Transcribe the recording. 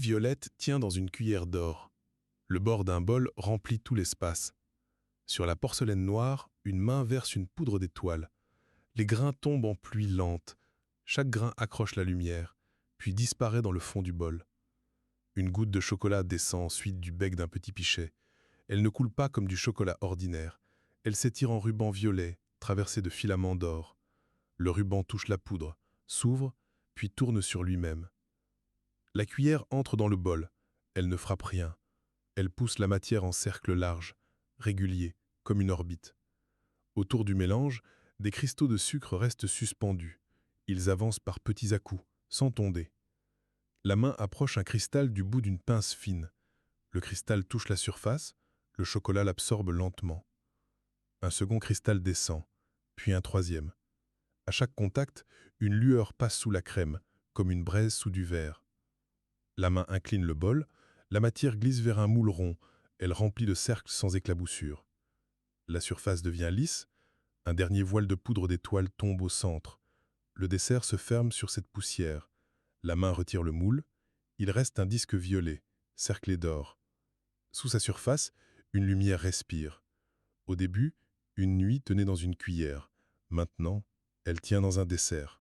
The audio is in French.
violette tient dans une cuillère d'or. Le bord d'un bol remplit tout l'espace. Sur la porcelaine noire, une main verse une poudre d'étoiles. Les grains tombent en pluie lente. Chaque grain accroche la lumière, puis disparaît dans le fond du bol. Une goutte de chocolat descend ensuite du bec d'un petit pichet. Elle ne coule pas comme du chocolat ordinaire. Elle s'étire en ruban violet, traversé de filaments d'or. Le ruban touche la poudre, s'ouvre, puis tourne sur lui-même. La cuillère entre dans le bol. Elle ne frappe rien. Elle pousse la matière en cercle large, régulier, comme une orbite. Autour du mélange, des cristaux de sucre restent suspendus. Ils avancent par petits à-coups, sans tonder. La main approche un cristal du bout d'une pince fine. Le cristal touche la surface, le chocolat l'absorbe lentement. Un second cristal descend, puis un troisième. À chaque contact, une lueur passe sous la crème, comme une braise sous du verre. La main incline le bol, la matière glisse vers un moule rond, elle remplit le cercle sans éclaboussure. La surface devient lisse, un dernier voile de poudre d'étoiles tombe au centre. Le dessert se ferme sur cette poussière. La main retire le moule, il reste un disque violet, cerclé d'or. Sous sa surface, une lumière respire. Au début, une nuit tenait dans une cuillère. Maintenant, elle tient dans un dessert.